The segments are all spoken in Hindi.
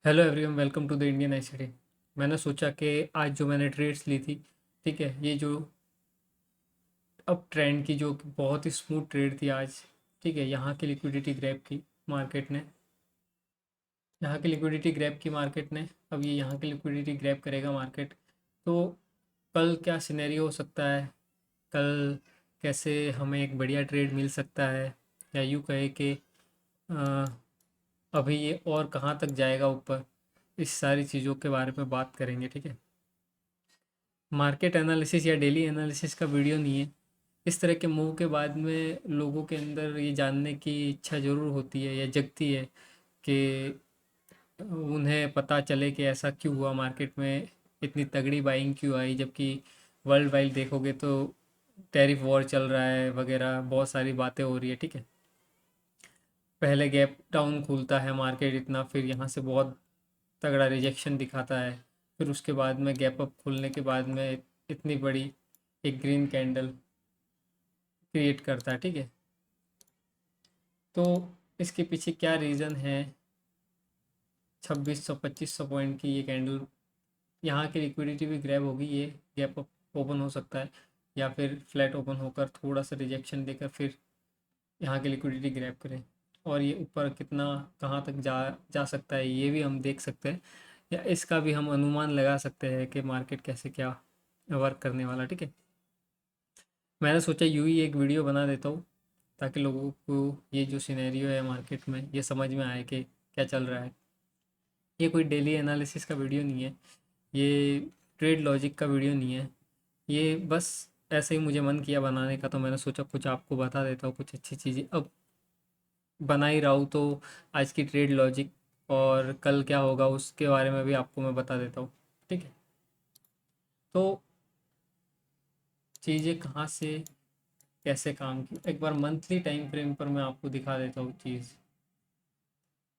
Hello everyone, welcome to the Indian ICT. मैंने सोचा कि आज जो मैंने ट्रेड्स ली थी, ठीक है, ये जो अब ट्रेंड की जो बहुत ही स्मूथ ट्रेड थी आज, ठीक है, यहाँ की लिक्विडिटी ग्रैब की मार्केट ने, यहाँ की लिक्विडिटी ग्रैब की मार्केट ने। अब ये यहाँ की लिक्विडिटी ग्रैब करेगा मार्केट, तो कल क्या सिनेरियो हो सकता है, कल कैसे हमें एक बढ़िया ट्रेड मिल सकता है, या यूँ कहे कि अ, अभी ये और कहाँ तक जाएगा ऊपर, इस सारी चीज़ों के बारे में बात करेंगे, ठीक है। मार्केट एनालिसिस या डेली एनालिसिस का वीडियो नहीं है। इस तरह के मूव के बाद में लोगों के अंदर ये जानने की इच्छा ज़रूर होती है या जगती है कि उन्हें पता चले कि ऐसा क्यों हुआ, मार्केट में इतनी तगड़ी बाइंग क्यों आई, जबकि वर्ल्ड वाइड देखोगे तो टैरिफ वॉर चल रहा है वगैरह, बहुत सारी बातें हो रही है, ठीक है। पहले गैप डाउन खुलता है मार्केट इतना, फिर यहाँ से बहुत तगड़ा रिजेक्शन दिखाता है, फिर उसके बाद में गैप अप खुलने के बाद में इतनी बड़ी एक ग्रीन कैंडल क्रिएट करता है, ठीक है। तो इसके पीछे क्या रीज़न है, 2600 2500 पॉइंट की ये कैंडल, यहाँ की लिक्विडिटी भी ग्रैब होगी, ये गैप अप ओपन हो सकता है, या फिर फ्लैट ओपन होकर थोड़ा सा रिजेक्शन देकर फिर यहाँ की लिक्विडिटी ग्रैब करें, और ये ऊपर कितना कहाँ तक जा जा सकता है ये भी हम देख सकते हैं, या इसका भी हम अनुमान लगा सकते हैं कि मार्केट कैसे क्या वर्क करने वाला, ठीक है। मैंने सोचा यूं ही एक वीडियो बना देता हूँ, ताकि लोगों को ये जो सिनेरियो है मार्केट में ये समझ में आए कि क्या चल रहा है। ये कोई डेली एनालिसिस का वीडियो नहीं है, ये ट्रेड लॉजिक का वीडियो नहीं है, ये बस ऐसे ही मुझे मन किया बनाने का, तो मैंने सोचा कुछ आपको बता देता हूँ, कुछ अच्छी चीज़ें अब बना ही रहा हूँ, तो आज की ट्रेड लॉजिक और कल क्या होगा उसके बारे में भी आपको मैं बता देता हूँ, ठीक है। तो चीज़ें कहाँ से कैसे काम की, एक बार मंथली टाइम फ्रेम पर मैं आपको दिखा देता हूँ चीज़।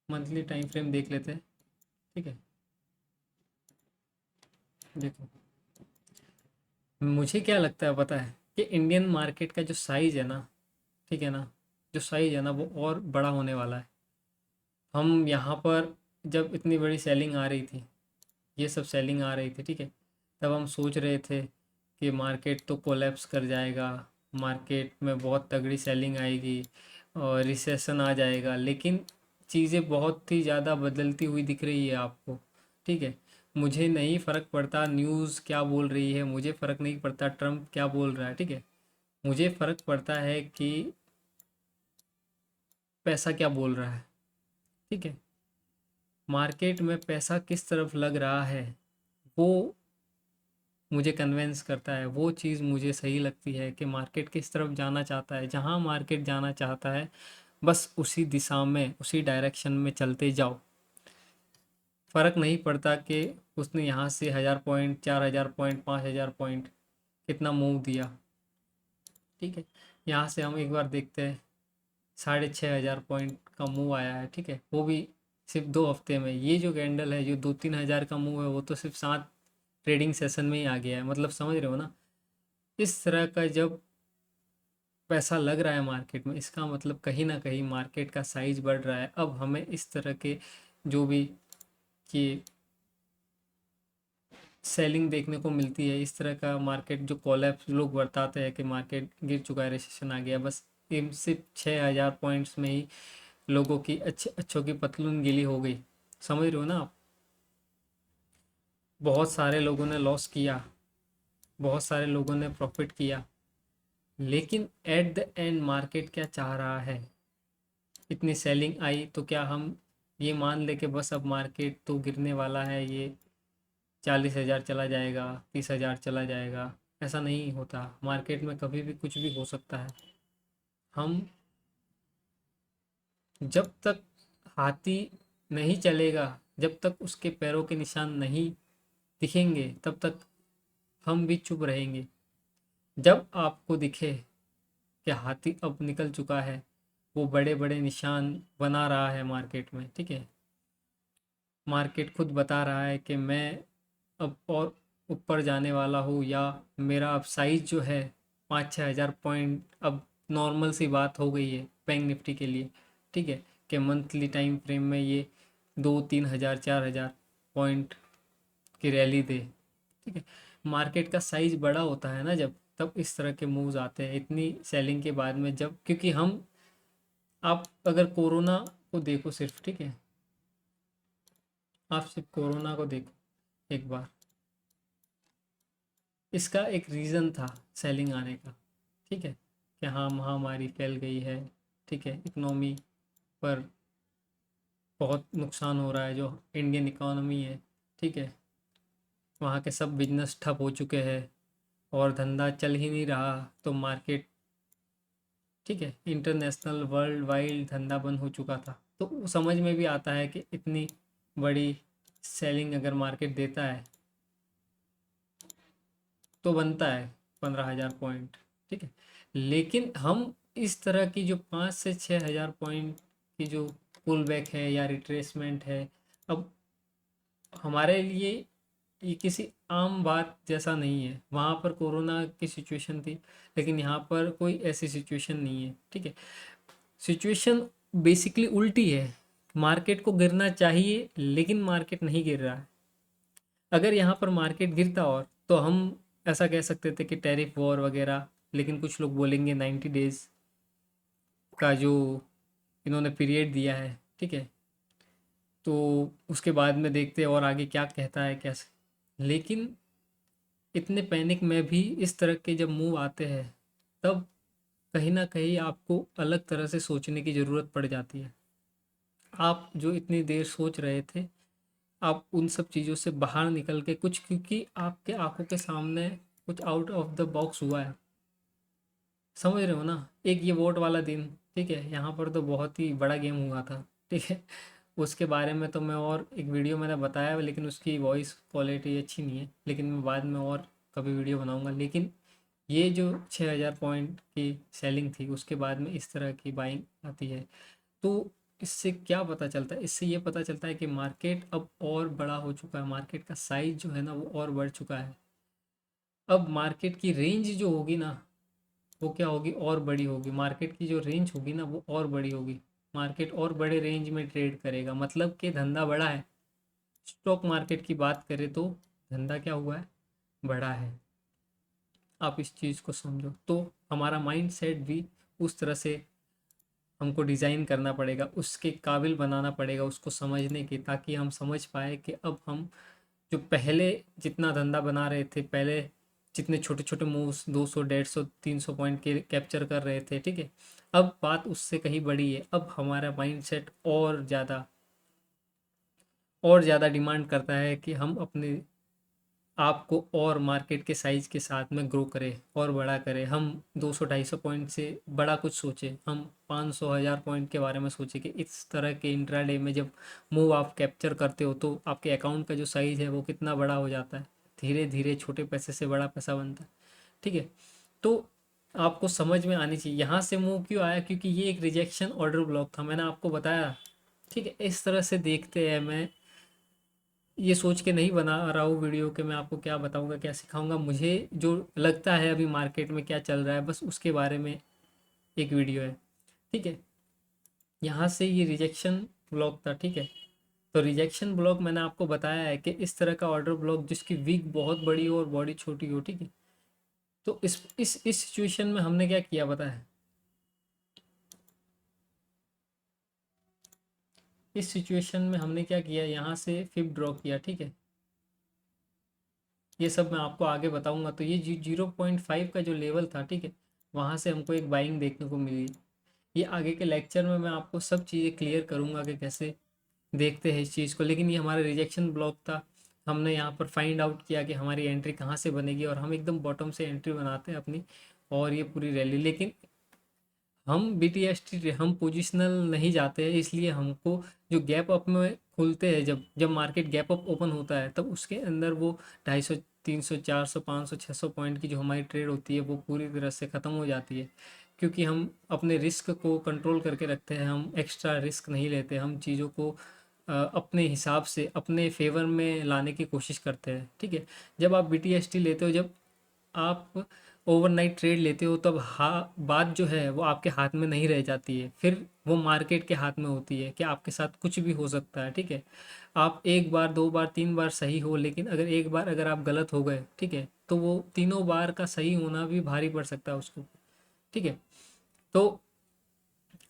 मंथली टाइम फ्रेम देख लेते हैं, ठीक है। देखो, मुझे क्या लगता है पता है, कि इंडियन मार्केट का जो साइज़ है ना, ठीक है ना, जो साइज़ है ना वो और बड़ा होने वाला है। हम यहाँ पर जब इतनी बड़ी सेलिंग आ रही थी, ये सब सेलिंग आ रही थी, ठीक है, तब हम सोच रहे थे कि मार्केट तो कोलैप्स कर जाएगा, मार्केट में बहुत तगड़ी सेलिंग आएगी और रिसेशन आ जाएगा, लेकिन चीज़ें बहुत ही ज़्यादा बदलती हुई दिख रही है आपको, ठीक है। मुझे नहीं फ़र्क पड़ता न्यूज़ क्या बोल रही है, मुझे फ़र्क नहीं पड़ता ट्रम्प क्या बोल रहा है, ठीक है। मुझे फ़र्क पड़ता है कि पैसा क्या बोल रहा है, ठीक है। मार्केट में पैसा किस तरफ लग रहा है, वो मुझे कन्विंस करता है, वो चीज़ मुझे सही लगती है कि मार्केट किस तरफ जाना चाहता है। जहाँ मार्केट जाना चाहता है बस उसी दिशा में, उसी डायरेक्शन में चलते जाओ। फ़र्क नहीं पड़ता कि उसने यहाँ से 1000 पॉइंट, 4000 पॉइंट, 5000 पॉइंट कितना मूव दिया, ठीक है। यहाँ से हम एक बार देखते हैं, 6500 पॉइंट का मूव आया है, ठीक है, वो भी सिर्फ 2 हफ्ते में। ये जो कैंडल है, जो 2-3 हज़ार का मूव है, वो तो सिर्फ 7 ट्रेडिंग सेशन में ही आ गया है, मतलब समझ रहे हो ना। इस तरह का जब पैसा लग रहा है मार्केट में, इसका मतलब कहीं ना कहीं मार्केट का साइज बढ़ रहा है। अब हमें इस तरह के जो भी कि सेलिंग देखने को मिलती है, इस तरह का मार्केट जो कोलैप्स लोग बताते हैं कि मार्केट गिर चुका है, रिसेशन आ गया, बस इन सिर्फ 6000 पॉइंट्स में ही लोगों की अच्छों की पतलून गीली हो गई। समझ रहे हो ना आप। बहुत सारे लोगों ने लॉस किया, बहुत सारे लोगों ने प्रॉफिट किया, लेकिन एट द एंड मार्केट क्या चाह रहा है। इतनी सेलिंग आई तो क्या हम ये मान ले कि बस अब मार्केट तो गिरने वाला है, ये 40,000 चला जाएगा, 30,000 चला जाएगा। ऐसा नहीं होता, मार्केट में कभी भी कुछ भी हो सकता है। हम जब तक हाथी नहीं चलेगा, जब तक उसके पैरों के निशान नहीं दिखेंगे, तब तक हम भी चुप रहेंगे। जब आपको दिखे कि हाथी अब निकल चुका है, वो बड़े बड़े निशान बना रहा है मार्केट में, ठीक है, मार्केट खुद बता रहा है कि मैं अब और ऊपर जाने वाला हूँ, या मेरा अब साइज जो है 5-6 हज़ार पॉइंट अब नॉर्मल सी बात हो गई है बैंक निफ्टी के लिए, ठीक है, कि मंथली टाइम फ्रेम में ये 2-3 हज़ार 4 हज़ार पॉइंट की रैली दे, ठीक है। मार्केट का साइज बड़ा होता है ना जब, तब इस तरह के मूव्स आते हैं इतनी सेलिंग के बाद में, जब क्योंकि हम, आप अगर कोरोना को देखो सिर्फ, ठीक है, आप सिर्फ कोरोना को देखो एक बार, इसका एक रीज़न था सेलिंग आने का, ठीक है, कि हाँ महामारी फैल गई है, ठीक है, इकोनॉमी पर बहुत नुकसान हो रहा है, जो इंडियन इकोनॉमी है, ठीक है, वहाँ के सब बिजनेस ठप हो चुके हैं और धंधा चल ही नहीं रहा, तो मार्केट, ठीक है, इंटरनेशनल वर्ल्ड वाइड धंधा बंद हो चुका था, तो वो समझ में भी आता है कि इतनी बड़ी सेलिंग अगर मार्केट देता है तो बनता है 15,000 पॉइंट, ठीक है। लेकिन हम इस तरह की जो 5 से 6 हज़ार पॉइंट की जो पुल बैक है या रिट्रेसमेंट है, अब हमारे लिए ये किसी आम बात जैसा नहीं है। वहाँ पर कोरोना की सिचुएशन थी, लेकिन यहाँ पर कोई ऐसी सिचुएशन नहीं है, ठीक है। सिचुएशन बेसिकली उल्टी है, मार्केट को गिरना चाहिए लेकिन मार्केट नहीं गिर रहा है। अगर यहाँ पर मार्केट गिरता और, तो हम ऐसा कह सकते थे कि टैरिफ वॉर वगैरह, लेकिन कुछ लोग बोलेंगे 90 डेज का जो इन्होंने पीरियड दिया है, ठीक है, तो उसके बाद में देखते हैं और आगे क्या कहता है कैसे। लेकिन इतने पैनिक में भी इस तरह के जब मूव आते हैं, तब कहीं ना कहीं आपको अलग तरह से सोचने की ज़रूरत पड़ जाती है। आप जो इतनी देर सोच रहे थे, आप उन सब चीज़ों से बाहर निकल के कुछ, क्योंकि आपके आंखों के सामने कुछ आउट ऑफ द बॉक्स हुआ है, समझ रहे हो ना। एक ये वोट वाला दिन, ठीक है, यहाँ पर तो बहुत ही बड़ा गेम हुआ था, ठीक है। उसके बारे में तो मैं और एक वीडियो मैंने बताया, लेकिन उसकी वॉइस क्वालिटी अच्छी नहीं है, लेकिन मैं बाद में और कभी वीडियो बनाऊंगा। लेकिन ये जो 6,000 पॉइंट की सेलिंग थी, उसके बाद में इस तरह की बाइंग आती है, तो इससे क्या पता चलता है? इससे ये पता चलता है कि मार्केट अब और बड़ा हो चुका है, मार्केट का साइज जो है ना वो और बढ़ चुका है। अब मार्केट की रेंज जो होगी ना, वो क्या होगी, और बड़ी होगी। मार्केट की जो रेंज होगी ना वो और बड़ी होगी, मार्केट और बड़े रेंज में ट्रेड करेगा, मतलब कि धंधा बड़ा है। स्टॉक मार्केट की बात करें तो धंधा क्या हुआ है, बड़ा है। आप इस चीज़ को समझो, तो हमारा माइंड सेट भी उस तरह से हमको डिज़ाइन करना पड़ेगा, उसके काबिल बनाना पड़ेगा उसको समझने की, ताकि हम समझ पाए कि अब हम जो पहले जितना धंधा बना रहे थे, पहले जितने छोटे छोटे मूव्स 200 150 300 पॉइंट के कैप्चर कर रहे थे, ठीक है, अब बात उससे कहीं बड़ी है। अब हमारा माइंडसेट और ज़्यादा डिमांड करता है कि हम अपने आपको और मार्केट के साइज के साथ में ग्रो करें और बड़ा करें। हम 200-250 पॉइंट से बड़ा कुछ सोचें, हम 500-1000 पॉइंट के बारे में सोचें कि इस तरह के इंट्राडे में जब मूव आप कैप्चर करते हो तो आपके अकाउंट का जो साइज़ है वो कितना बड़ा हो जाता है। धीरे धीरे छोटे पैसे से बड़ा पैसा बनता है, ठीक है। तो आपको समझ में आनी चाहिए यहाँ से मूव क्यों आया, क्योंकि ये एक रिजेक्शन ऑर्डर ब्लॉक था, मैंने आपको बताया, ठीक है। इस तरह से देखते हैं, मैं ये सोच के नहीं बना रहा हूँ वीडियो कि मैं आपको क्या बताऊंगा क्या सिखाऊंगा, मुझे जो लगता है अभी मार्केट में क्या चल रहा है बस उसके बारे में एक वीडियो है, ठीक है। यहाँ से ये रिजेक्शन ब्लॉक था, ठीक है। तो रिजेक्शन ब्लॉक मैंने आपको बताया है कि इस तरह का ऑर्डर ब्लॉक जिसकी वीक बहुत बड़ी हो और बॉडी छोटी हो, ठीक है। तो इस सिचुएशन में हमने क्या किया पता है, इस सिचुएशन में हमने क्या किया, यहाँ से फिब ड्रॉ किया, ठीक है। ये सब मैं आपको आगे बताऊंगा। तो ये 0.5 का जो लेवल था, ठीक है, वहाँ से हमको एक बाइंग देखने को मिली। ये आगे के लेक्चर में मैं आपको सब चीज़ें क्लियर करूंगा कि कैसे देखते हैं इस चीज़ को। लेकिन ये हमारा रिजेक्शन ब्लॉक था, हमने यहाँ पर फाइंड आउट किया कि हमारी एंट्री कहाँ से बनेगी, और हम एकदम बॉटम से एंट्री बनाते हैं अपनी, और ये पूरी रैली। लेकिन हम BTST हम पोजिशनल नहीं जाते हैं, इसलिए हमको जो गैप अप में खुलते हैं, जब जब मार्केट गैप अप ओपन होता है, तब उसके अंदर वो 250 300 400 500 600 पॉइंट की जो हमारी ट्रेड होती है वो पूरी तरह से ख़त्म हो जाती है, क्योंकि हम अपने रिस्क को कंट्रोल करके रखते हैं, हम एक्स्ट्रा रिस्क नहीं लेते, हम चीज़ों को अपने हिसाब से अपने फेवर में लाने की कोशिश करते हैं, ठीक है। जब आप BTST लेते हो, जब आप ओवरनाइट ट्रेड लेते हो तब बात जो है वो आपके हाथ में नहीं रह जाती है, फिर वो मार्केट के हाथ में होती है कि आपके साथ कुछ भी हो सकता है। ठीक है, आप एक बार, दो बार, तीन बार सही हो, लेकिन अगर एक बार अगर आप गलत हो गए, ठीक है, तो वो तीनों बार का सही होना भी भारी पड़ सकता है उसको। ठीक है, तो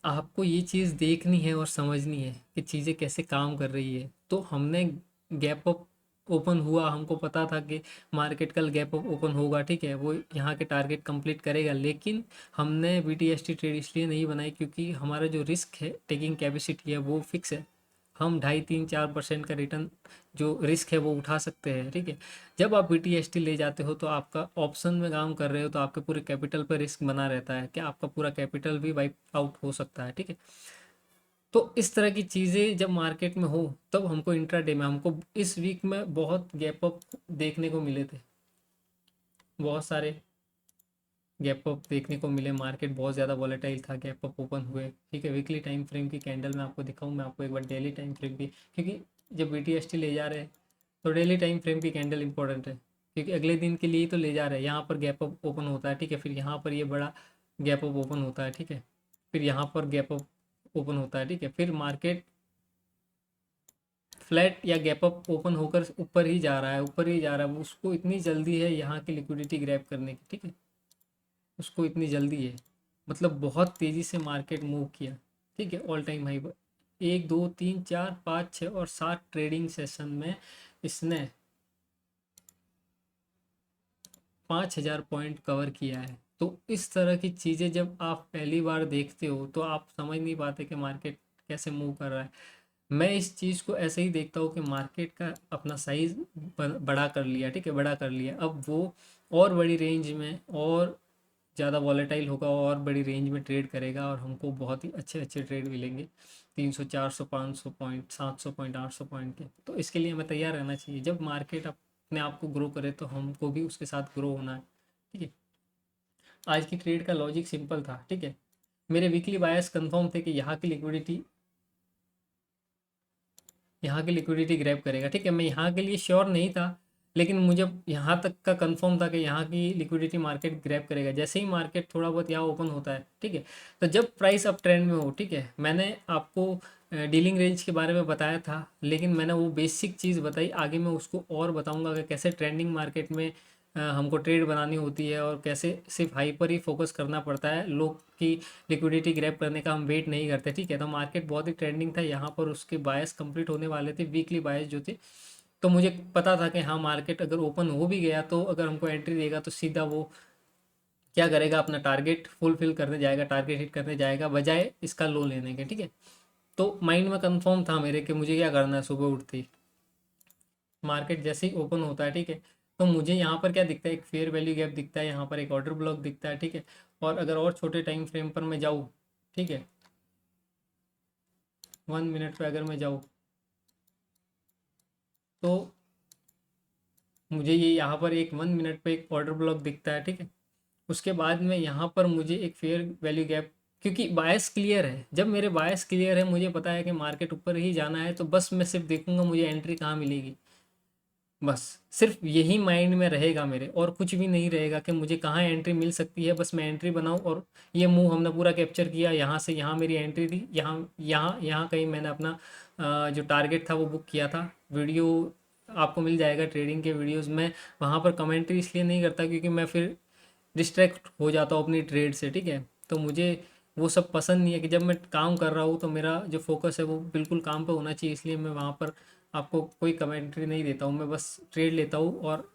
आपको ये चीज़ देखनी है और समझनी है कि चीज़ें कैसे काम कर रही है। तो हमने गैप अप ओपन हुआ, हमको पता था कि मार्केट कल गैप अप ओपन होगा, ठीक है, वो यहाँ के टारगेट कंप्लीट करेगा, लेकिन हमने बीटीएसटी ट्रेड इसलिए नहीं बनाई क्योंकि हमारा जो रिस्क है, टेकिंग कैपेसिटी है, वो फिक्स है। हम 2.5, 3, 4% का रिटर्न जो रिस्क है वो उठा सकते हैं। ठीक है, जब आप बीटीएसटी ले जाते हो तो आपका ऑप्शन में काम कर रहे हो तो आपके पूरे कैपिटल पर रिस्क बना रहता है कि आपका पूरा कैपिटल भी वाइप आउट हो सकता है। ठीक है, तो इस तरह की चीज़ें जब मार्केट में हो तब हमको इंट्राडे में, हमको इस वीक में बहुत गैप अप देखने को मिले थे, बहुत सारे गैप अप देखने को मिले। मार्केट बहुत ज़्यादा वॉलेटाइल था, गैप अप ओपन हुए। ठीक है, वीकली टाइम फ्रेम की कैंडल मैं आपको दिखाऊं, मैं आपको एक बार डेली टाइम फ्रेम की, क्योंकि जब बीटीएसटी ले जा रहे हैं तो डेली टाइम फ्रेम की कैंडल इंपॉर्टेंट है, क्योंकि अगले दिन के लिए ही तो ले जा रहे हैं। यहाँ पर गैप अप ओपन होता है, ठीक है, फिर यहाँ पर ये बड़ा गैप अप ओपन होता है, ठीक है, फिर यहाँ पर गैप अप ओपन होता है, ठीक है, फिर मार्केट फ्लैट या गैप अप ओपन होकर ऊपर ही जा रहा है, ऊपर ही जा रहा है। उसको इतनी जल्दी है यहाँ की लिक्विडिटी ग्रैब करने की, ठीक है, उसको इतनी जल्दी है, मतलब बहुत तेज़ी से मार्केट मूव किया। ठीक है, ऑल टाइम हाई पर 1, 2, 3, 4, 5, 6 और 7 ट्रेडिंग सेशन में इसने 5,000 पॉइंट कवर किया है। तो इस तरह की चीज़ें जब आप पहली बार देखते हो तो आप समझ नहीं पाते कि मार्केट कैसे मूव कर रहा है। मैं इस चीज़ को ऐसे ही देखता हूँ कि मार्केट का अपना साइज़ बड़ा कर लिया, ठीक है, बड़ा कर लिया, अब वो और बड़ी रेंज में और ज़्यादा वॉलेटाइल होगा और बड़ी रेंज में ट्रेड करेगा और हमको बहुत ही अच्छे अच्छे ट्रेड मिलेंगे, 300, 400, 500 पॉइंट, 700 पॉइंट, 800 पॉइंट के। तो इसके लिए हमें तैयार रहना चाहिए। जब मार्केट अपने आप को ग्रो करे तो हमको भी उसके साथ ग्रो होना है। ठीक है, आज की ट्रेड का लॉजिक सिंपल था। ठीक है, मेरे वीकली बायस कंफर्म थे कि यहाँ की लिक्विडिटी ग्रैब करेगा। ठीक है, मैं यहाँ के लिए श्योर नहीं था, लेकिन मुझे यहाँ तक का कंफर्म था कि यहाँ की लिक्विडिटी मार्केट ग्रैब करेगा। जैसे ही मार्केट थोड़ा बहुत यहाँ ओपन होता है, ठीक है, तो जब प्राइस अप ट्रेंड में हो, ठीक है, मैंने आपको डीलिंग रेंज के बारे में बताया था, लेकिन मैंने वो बेसिक चीज़ बताई। आगे मैं उसको और बताऊंगा कि कैसे ट्रेंडिंग मार्केट में हमको ट्रेड बनानी होती है और कैसे सिर्फ हाई पर ही फोकस करना पड़ता है। लोग की लिक्विडिटी ग्रैब करने का हम वेट नहीं करते। ठीक है, तो मार्केट बहुत ही ट्रेंडिंग था, यहाँ पर उसके बायस कंप्लीट होने वाले थे, वीकली बायस जो थे। तो मुझे पता था कि हाँ, मार्केट अगर ओपन हो भी गया तो अगर हमको एंट्री देगा तो सीधा वो क्या करेगा, अपना टारगेट फुलफिल करने जाएगा, टारगेट हिट करने जाएगा, बजाय इसका लो लेने के। ठीक है, तो माइंड में कंफर्म था मेरे कि मुझे क्या करना है। सुबह उठते ही मार्केट जैसे ही ओपन होता है, ठीक है, तो मुझे यहाँ पर क्या दिखता है, एक फेयर वैल्यू गैप दिखता है, यहाँ पर एक ऑर्डर ब्लॉक दिखता है। ठीक है, और अगर और छोटे टाइम फ्रेम पर मैं जाऊँ, ठीक है, 1 मिनट पे अगर मैं जाऊँ तो मुझे ये यहाँ पर एक 1 मिनट पे एक ऑर्डर ब्लॉक दिखता है। ठीक है, उसके बाद में यहाँ पर मुझे एक फेयर वैल्यू गैप, क्योंकि बायस क्लियर है, जब मेरे बायस क्लियर है, मुझे पता है कि मार्केट ऊपर ही जाना है, तो बस मैं सिर्फ देखूंगा मुझे एंट्री कहाँ मिलेगी। बस सिर्फ यही माइंड में रहेगा मेरे, और कुछ भी नहीं रहेगा कि मुझे कहाँ एंट्री मिल सकती है। बस मैं एंट्री बनाऊँ और ये मूव हमने पूरा कैप्चर किया, यहाँ से यहाँ मेरी एंट्री थी, यहाँ यहाँ यहाँ कहीं मैंने अपना जो टारगेट था वो बुक किया था। वीडियो आपको मिल जाएगा, ट्रेडिंग के वीडियोस में। वहाँ पर कमेंट्री इसलिए नहीं करता क्योंकि मैं फिर डिस्ट्रैक्ट हो जाता हूँ अपनी ट्रेड से। ठीक है, तो मुझे वो सब पसंद नहीं है कि जब मैं काम कर रहा हूँ तो मेरा जो फोकस है वो बिल्कुल काम पे होना चाहिए। इसलिए मैं वहाँ पर आपको कोई कमेंट्री नहीं देता हूँ, मैं बस ट्रेड लेता हूँ और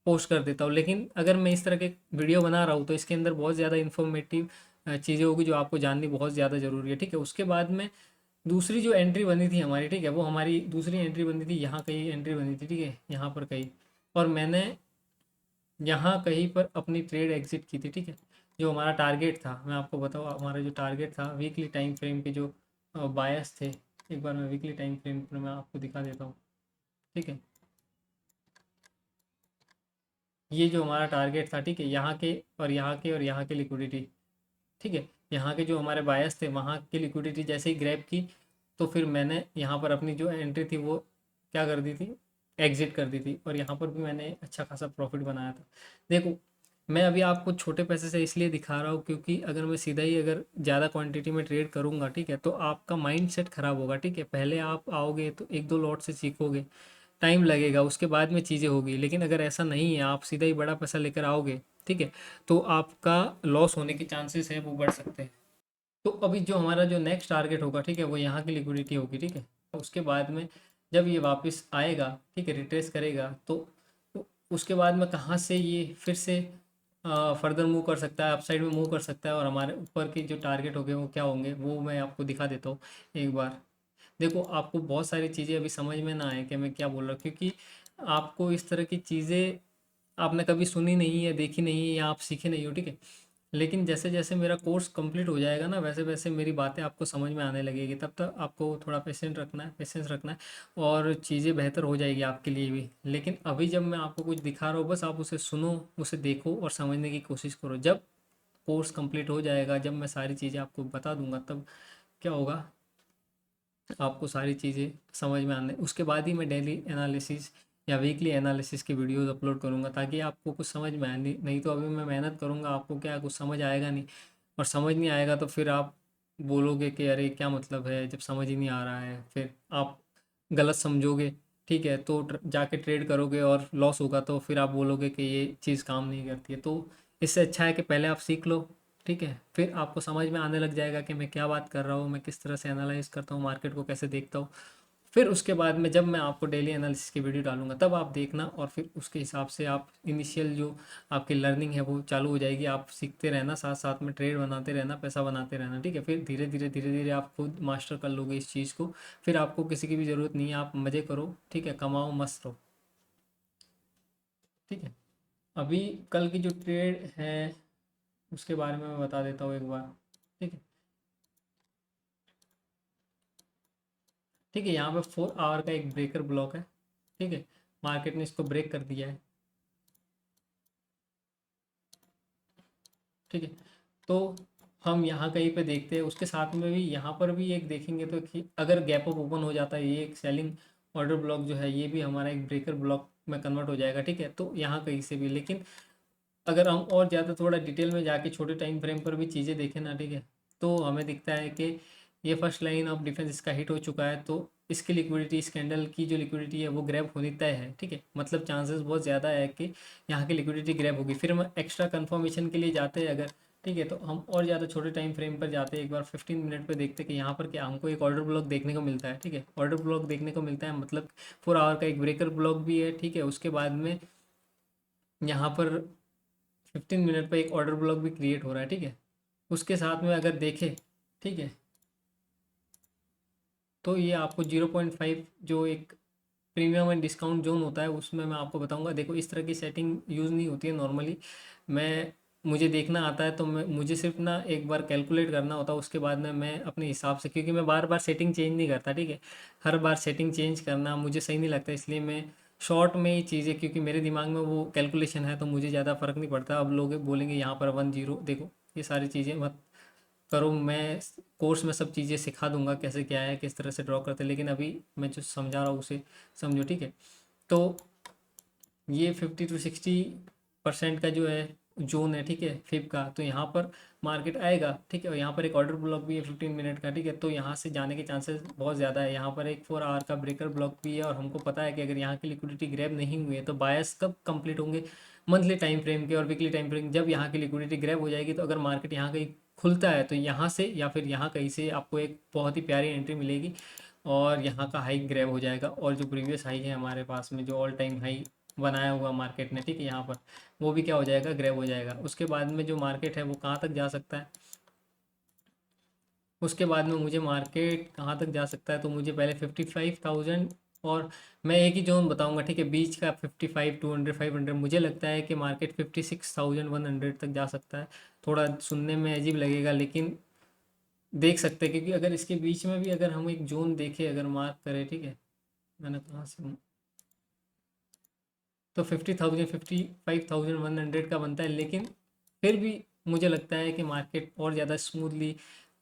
पोस्ट कर देता हूँ। लेकिन अगर मैं इस तरह के वीडियो बना रहा हूँ तो इसके अंदर बहुत ज़्यादा इन्फॉर्मेटिव चीज़ें होगी जो आपको जाननी बहुत ज़्यादा ज़रूरी है। ठीक है, उसके बाद में दूसरी जो एंट्री बनी थी हमारी, ठीक है, वो हमारी दूसरी एंट्री बनी थी, यहाँ कहीं एंट्री बनी थी, ठीक है, यहाँ पर कहीं, और मैंने यहाँ कहीं पर अपनी ट्रेड एग्जिट की थी। ठीक है, जो हमारा टारगेट था, मैं आपको बताऊँ, हमारा जो टारगेट था वीकली टाइम फ्रेम के जो बायस थे, एक बार मैं वीकली टाइम फ्रेम पर मैं आपको दिखा देता हूँ। ठीक है, ये जो हमारा टारगेट था, ठीक है, यहाँ के और यहाँ के और यहाँ के लिक्विडिटी, ठीक है, यहाँ के जो हमारे बायस थे वहाँ की लिक्विडिटी जैसे ही ग्रैब की, तो फिर मैंने यहाँ पर अपनी जो एंट्री थी वो क्या कर दी थी, एग्जिट कर दी थी, और यहाँ पर भी मैंने अच्छा खासा प्रॉफिट बनाया था। देखो, मैं अभी आपको छोटे पैसे से इसलिए दिखा रहा हूँ क्योंकि अगर मैं सीधा ही अगर ज़्यादा क्वांटिटी में ट्रेड करूँगा, ठीक है, तो आपका माइंड सेट खराब होगा, ठीक है। पहले आप आओगे तो एक दो लॉट से सीखोगे, टाइम लगेगा, उसके बाद में चीज़ें होगी। लेकिन अगर ऐसा नहीं है, आप सीधा ही बड़ा पैसा लेकर आओगे, ठीक है, तो आपका लॉस होने के चांसेस है वो बढ़ सकते हैं। तो अभी जो हमारा जो नेक्स्ट टारगेट होगा, ठीक है, वो यहाँ की लिक्विडिटी होगी, ठीक है। उसके बाद में जब ये वापस आएगा, ठीक है, रिट्रेस करेगा, तो उसके बाद में कहाँ से ये फिर से फर्दर मूव कर सकता है, अपसाइड में मूव कर सकता है, और हमारे ऊपर के जो टारगेट होंगे वो क्या होंगे वो मैं आपको दिखा देता हूँ एक बार। देखो, आपको बहुत सारी चीज़ें अभी समझ में ना आए कि मैं क्या बोल रहा हूँ, क्योंकि आपको इस तरह की चीज़ें आपने कभी सुनी नहीं है, देखी नहीं है, या आप सीखे नहीं हो, ठीक है। लेकिन जैसे जैसे मेरा कोर्स कंप्लीट हो जाएगा ना, वैसे वैसे मेरी बातें आपको समझ में आने लगेगी। तब तक आपको थोड़ा पेशेंस रखना है, और चीज़ें बेहतर हो जाएगी आपके लिए भी। लेकिन अभी जब मैं आपको कुछ दिखा रहा हूँ, बस आप उसे सुनो, उसे देखो और समझने की कोशिश करो। जब कोर्स कंप्लीट हो जाएगा, जब मैं सारी चीज़ें आपको बता दूंगा, तब क्या होगा, आपको सारी चीज़ें समझ में आने, उसके बाद ही मैं डेली एनालिसिस या वीकली एनालिसिस की वीडियोस अपलोड करूँगा, ताकि आपको कुछ समझ में आए। नहीं तो अभी मैं मेहनत करूँगा, आपको क्या कुछ समझ आएगा नहीं, और समझ नहीं आएगा तो फिर आप बोलोगे कि अरे क्या मतलब है, जब समझ ही नहीं आ रहा है, फिर आप गलत समझोगे, ठीक है, तो जाके ट्रेड करोगे और लॉस होगा, तो फिर आप बोलोगे कि ये चीज़ काम नहीं करती है। तो इससे अच्छा है कि पहले आप सीख लो, ठीक है, फिर आपको समझ में आने लग जाएगा कि मैं क्या बात कर रहा हूँ, मैं किस तरह से एनालाइज करता हूँ, मार्केट को कैसे देखता हूँ। फिर उसके बाद में जब मैं आपको डेली एनालिसिस की वीडियो डालूंगा, तब आप देखना, और फिर उसके हिसाब से आप इनिशियल जो आपकी लर्निंग है वो चालू हो जाएगी। आप सीखते रहना, साथ साथ में ट्रेड बनाते रहना, पैसा बनाते रहना, ठीक है। फिर धीरे धीरे आप खुद मास्टर कर लोगे इस चीज़ को। फिर आपको किसी की भी ज़रूरत नहीं है, आप मज़े करो, ठीक है, कमाओ, मस्त रहो, ठीक है। अभी कल की जो ट्रेड है उसके बारे में मैं बता देता हूँ एक बार, ठीक है। ठीक है, यहाँ पे 4 आवर का एक ब्रेकर ब्लॉक है, ठीक है, मार्केट ने इसको ब्रेक कर दिया है, ठीक है। तो हम यहाँ कहीं पे देखते हैं, उसके साथ में भी यहाँ पर भी एक देखेंगे तो कि अगर गैप अप ओपन हो जाता है, ये एक सेलिंग ऑर्डर ब्लॉक जो है, ये भी हमारा एक ब्रेकर ब्लॉक में कन्वर्ट हो जाएगा, ठीक है। तो यहाँ कहीं से भी, लेकिन अगर हम और ज़्यादा थोड़ा डिटेल में जाके छोटे टाइम फ्रेम पर भी चीज़ें देखें ना, ठीक है, तो हमें दिखता है कि ये फर्स्ट लाइन ऑफ डिफेंस इसका हिट हो चुका है, तो इसकी लिक्विडिटी, इस कैंडल की जो लिक्विडिटी है वो ग्रैब होनी तय है, ठीक है। मतलब चांसेस बहुत ज़्यादा है कि यहाँ की लिक्विडिटी ग्रैब होगी। फिर हम एक्स्ट्रा कन्फर्मेशन के लिए जाते हैं अगर, ठीक है, तो हम और ज़्यादा छोटे टाइम फ्रेम पर जाते हैं, एक बार 15 मिनट पे देखते हैं कि यहाँ पर क्या हमको एक ऑर्डर ब्लॉक देखने को मिलता है, ठीक है। ऑर्डर ब्लॉक देखने को मिलता है, मतलब 4 आवर का एक ब्रेकर ब्लॉक भी है, ठीक है। उसके बाद में यहाँ पर 15 मिनट पे एक ऑर्डर ब्लॉक भी क्रिएट हो रहा है, ठीक है। उसके साथ में अगर देखें, ठीक है, तो ये आपको 0.5 जो एक प्रीमियम एंड डिस्काउंट जोन होता है, उसमें मैं आपको बताऊंगा। देखो, इस तरह की सेटिंग यूज़ नहीं होती है नॉर्मली, मैं मुझे देखना आता है, तो मुझे सिर्फ ना एक बार कैलकुलेट करना होता है, उसके बाद में मैं अपने हिसाब से, क्योंकि मैं बार बार सेटिंग चेंज नहीं करता, ठीक है, हर बार सेटिंग चेंज करना मुझे सही नहीं लगता, इसलिए मैं शॉर्ट में ही चीज़ें, क्योंकि मेरे दिमाग में वो कैलकुलेशन है, तो मुझे ज़्यादा फ़र्क नहीं पड़ता। अब लोग बोलेंगे यहाँ पर 10, देखो ये सारी चीज़ें मत करो, मैं कोर्स में सब चीज़ें सिखा दूंगा कैसे क्या है, किस तरह से ड्रॉ करते हैं, लेकिन अभी मैं जो समझा रहा हूँ उसे समझो, ठीक है। तो ये 50 to 60% का जो है जोन है, ठीक है, फिब का, तो यहाँ पर मार्केट आएगा, ठीक है। और यहाँ पर एक ऑर्डर ब्लॉक भी है 15 मिनट का, ठीक है, तो यहाँ से जाने के चांसेस बहुत ज़्यादा है। यहाँ पर एक 4 आवर का ब्रेकर ब्लॉक भी है, और हमको पता है कि अगर यहाँ की लिक्विडिटी ग्रैब नहीं हुई है तो बायस कब कंप्लीट होंगे, मंथली टाइम फ्रेम के और वीकली टाइम फ्रेम। जब यहाँ की लिक्विडिटी ग्रैब हो जाएगी, तो अगर मार्केट यहाँ कहीं खुलता है, तो यहाँ से या फिर यहाँ कहीं से आपको एक बहुत ही प्यारी एंट्री मिलेगी, और यहाँ का हाई ग्रैब हो जाएगा, और जो प्रीवियस हाई है हमारे पास में, जो ऑल टाइम हाई बनाया हुआ मार्केट ने, ठीक है, यहाँ पर वो भी क्या हो जाएगा, ग्रैब हो जाएगा। उसके बाद में जो मार्केट है वो कहाँ तक जा सकता है, उसके बाद में मुझे मार्केट कहाँ तक जा सकता है, तो मुझे पहले 55,000, और मैं एक ही जोन बताऊंगा, ठीक है, बीच का 55, 200, 500। मुझे लगता है कि मार्केट 56,100 तक जा सकता है। थोड़ा सुनने में अजीब लगेगा, लेकिन देख सकते हैं, क्योंकि अगर इसके बीच में भी अगर हम एक जोन देखें, अगर मार्क करें, ठीक है, मैंने कहाँ से, तो 50,000, 55,100 का बनता है। लेकिन फिर भी मुझे लगता है कि मार्केट और ज़्यादा स्मूथली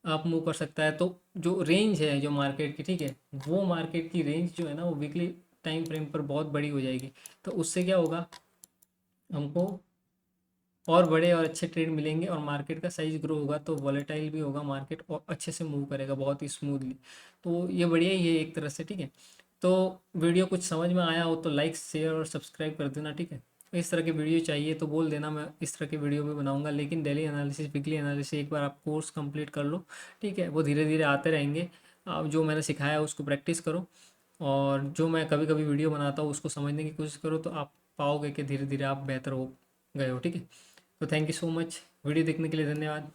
अप मूव कर सकता है। तो जो रेंज है जो मार्केट की, ठीक है, वो मार्केट की रेंज जो है ना, वो वीकली टाइम फ्रेम पर बहुत बड़ी हो जाएगी। तो उससे क्या होगा, हमको और बड़े और अच्छे ट्रेड मिलेंगे और मार्केट का साइज ग्रो होगा तो वॉलेटाइल भी होगा मार्केट और अच्छे से मूव करेगा बहुत ही स्मूथली। तो ये बढ़िया ही है एक तरह से, ठीक है। तो वीडियो कुछ समझ में आया हो तो लाइक शेयर और सब्सक्राइब कर देना, ठीक है। इस तरह की वीडियो चाहिए तो बोल देना, मैं इस तरह की वीडियो भी बनाऊंगा, लेकिन डेली एनालिसिस वीकली एनालिसिस एक बार आप कोर्स कंप्लीट कर लो, ठीक है। वो धीरे धीरे आते रहेंगे। आप जो मैंने सिखाया उसको प्रैक्टिस करो, और जो मैं कभी कभी वीडियो बनाता हूँ उसको समझने की कोशिश करो, तो आप पाओगे कि धीरे धीरे आप बेहतर हो गए हो, ठीक है। तो thank you so much, video देखने के लिए धन्यवाद।